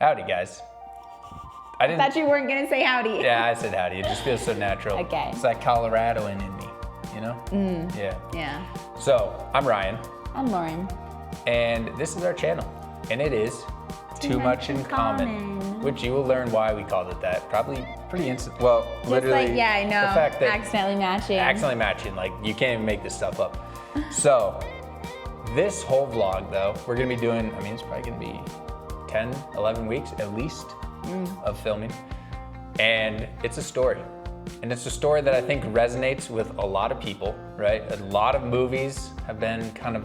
Howdy, guys. I thought you weren't gonna say howdy. Yeah, I said howdy. It just feels so natural. Okay. It's like Coloradoan in me, you know? Yeah. Yeah. So, I'm Ryan, I'm Lauren. and this is our channel. And it is Too Much in Common, which you will learn why we called it that. Probably pretty instant. Well, Just literally, like, yeah, I know. the fact that accidentally matching. like you can't even make this stuff up. So, this whole vlog, though, we're gonna be doing, I mean, it's probably gonna be 10, 11 weeks at least of filming. And it's a story. And it's a story that I think resonates with a lot of people, right? A lot of movies have been kind of,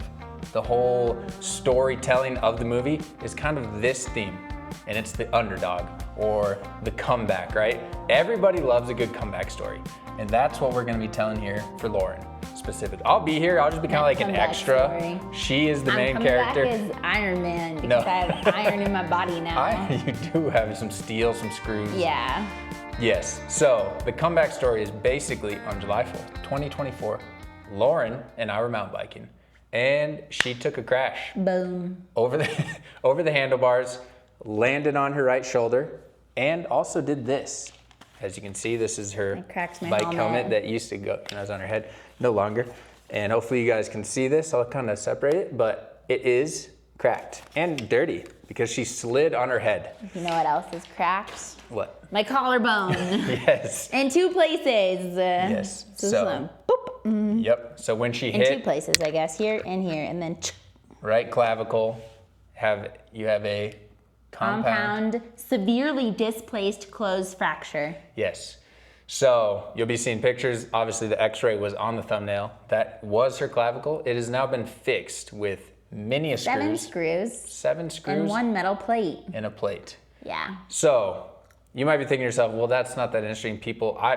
the whole storytelling of the movie is kind of this theme. And it's the underdog or the comeback, right? Everybody loves a good comeback story. And that's what we're gonna be telling here for Lauren specifically. I'll be here, I'll just be kind of like an Comeback extra. story. She is the I'm main coming character. back as Iron Man because No. I have iron in my body now. You do have some steel, some screws. Yeah. Yes. So the comeback story is basically on July 4th, 2024. Lauren and I were mountain biking, and she took a crash Boom. over the handlebars, landed on her right shoulder, and also did this. As you can see, this is her I cracked my bike helmet. helmet that used to go when I was on her head, no longer. And hopefully you guys can see this. I'll kind of separate it, but it is cracked and dirty because she slid on her head. You know what else is cracked? What? My collarbone. Yes. In two places. Yes. So, boop. Yep. So when she In two hit places, I guess. Here and here, and then right clavicle, you have a compound. severely displaced closed fracture. Yes. So you'll be seeing pictures. Obviously, the X-ray was on the thumbnail. That was her clavicle. It has now been fixed with many Seven screws. screws. 7 screws And one metal plate. and a plate. Yeah. So you might be thinking to yourself, well, that's not that interesting.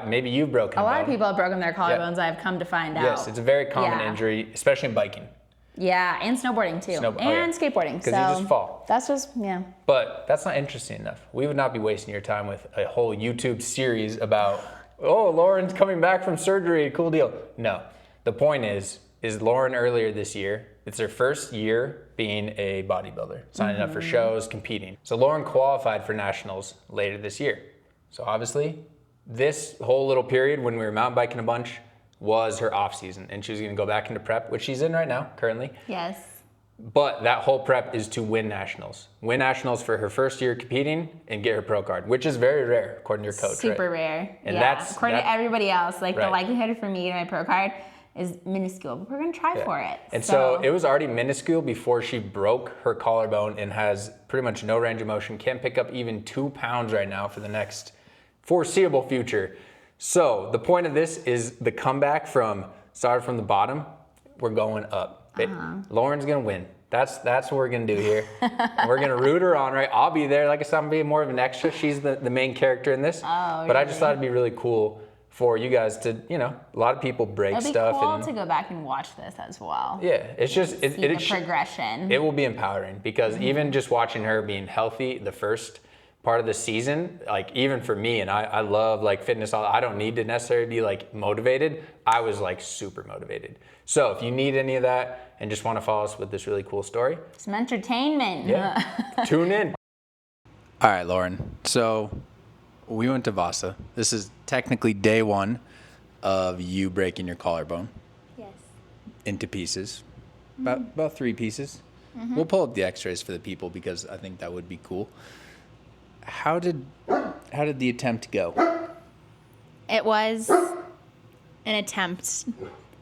Maybe you've broken A lot bone. of people have broken their collarbones, I've come to find out. Yes, it's a very common Yeah. injury, especially in biking. Yeah, and snowboarding too. And skateboarding. Because you just fall. That's just, yeah. But that's not interesting enough. We would not be wasting your time with a whole YouTube series about, oh, Lauren's coming back from surgery, cool deal. No. The point is Lauren earlier this year, it's her first year being a bodybuilder, signing up for shows, competing. So Lauren qualified for nationals later this year. So obviously, this whole little period when we were mountain biking a bunch was her off season, and she was gonna go back into prep, which she's in right now, currently. Yes. But that whole prep is to win nationals. Win nationals for her first year competing and get her pro card, which is very rare, according to your coach. Super right? rare. And yeah. According to everybody else, like the Right. likelihood for me to my pro card is minuscule, but we're gonna try for it. And so it was already minuscule before she broke her collarbone and has pretty much no range of motion, can't pick up even 2 pounds right now for the next foreseeable future. So the point of this is the comeback from started from the bottom, we're going up. Lauren's gonna win. That's what we're gonna do here. We're gonna root her on, right? I'll be there. Like I said, I'm being more of an extra. She's the main character in this. Oh, but I just thought it'd be really cool for you guys to, a lot of people break It'll be stuff. cool and to go back and watch this as well. yeah, it's just See the progression. it will be empowering because even just watching her being healthy the first part of the season, like even for me, and I love like fitness, I don't need to necessarily be like motivated. I was like super motivated. So if you need any of that and just want to follow us with this really cool story, Some entertainment. yeah, tune in. All right, Lauren. So we went to Vasa. This is technically day 1 of you breaking your collarbone Yes. into pieces, about 3 pieces. We'll pull up the X-rays for the people because I think that would be cool. How did the attempt go? It was an attempt.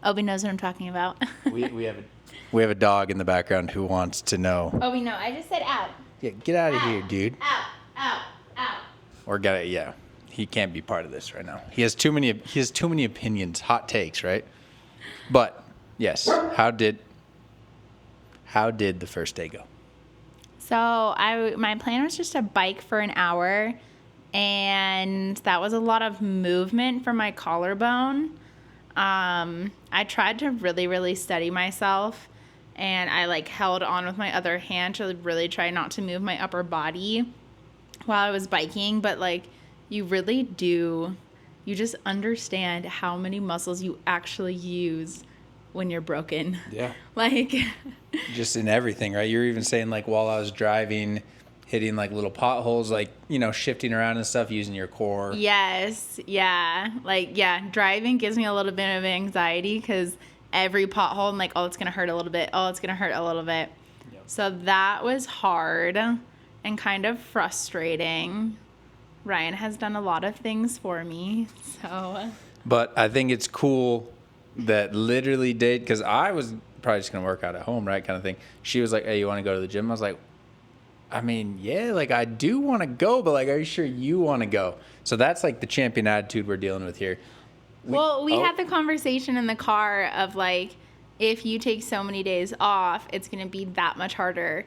Obi knows what I'm talking about. We have a dog in the background who wants to know. Obi, no, I just said out. Yeah, get out of here, dude. Out. Or he can't be part of this right now. He has too many opinions, hot takes, right? But yes, how did the first day go? So my plan was just to bike for an hour, and that was a lot of movement for my collarbone. I tried to really, really steady myself, and I held on with my other hand to really try not to move my upper body while I was biking, but you really do, you just understand how many muscles you actually use when you're broken. Yeah. Like Just in everything, right? You're even saying while I was driving, hitting like little potholes, like, you know, shifting around and stuff, using your core. Yes, yeah. Like, yeah, driving gives me a little bit of anxiety because every pothole, I'm like, oh, it's going to hurt a little bit. Oh, it's going to hurt a little bit. Yep. So that was hard and kind of frustrating. Ryan has done a lot of things for me, so. But I think it's cool that literally did, because I was probably just going to work out at home, right, kind of thing. She was like, hey, you want to go to the gym? I was like, I mean, yeah, like I do want to go, but like, are you sure you want to go? So that's like the champion attitude we're dealing with here. We had the conversation in the car of like, if you take so many days off, it's going to be that much harder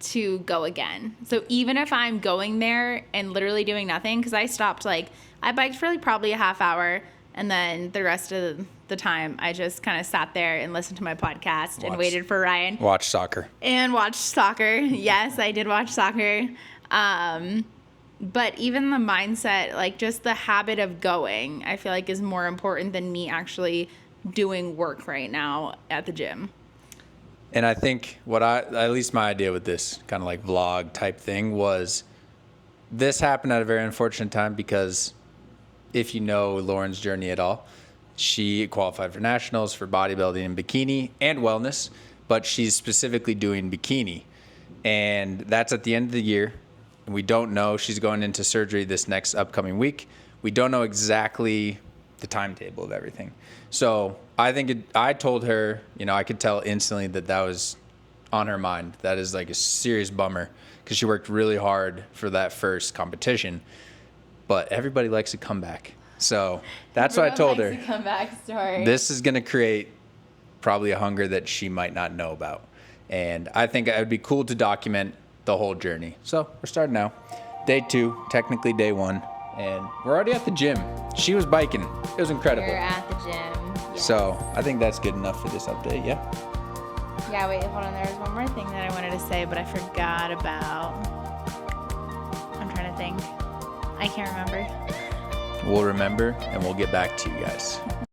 to go again. So even if I'm going there and literally doing nothing, because I stopped, like, I biked for like probably a half hour, and then the rest of the time I just kind of sat there and listened to my podcast and waited for Ryan. Watch soccer. And watched soccer. Yes, I did watch soccer. But even the mindset, like just the habit of going, I feel like is more important than me actually doing work right now at the gym. And I think at least my idea with this kind of like vlog type thing was, this happened at a very unfortunate time because if you know Lauren's journey at all, she qualified for nationals for bodybuilding and bikini and wellness, but she's specifically doing bikini. And that's at the end of the year. And we don't know. She's going into surgery this next upcoming week. We don't know exactly the timetable of everything. So I told her, you know, I could tell instantly that was on her mind. That is like a serious bummer because she worked really hard for that first competition. But everybody likes a comeback. So that's what I told her. Comeback story. This is going to create probably a hunger that she might not know about. And I think it would be cool to document the whole journey. So we're starting now. Day 2, technically day 1. And we're already at the gym. She was biking. It was incredible. We're at the gym. Yes. So I think that's good enough for this update, yeah? Yeah, wait, hold on. There was one more thing that I wanted to say, but I forgot about. I'm trying to think. I can't remember. We'll remember and we'll get back to you guys.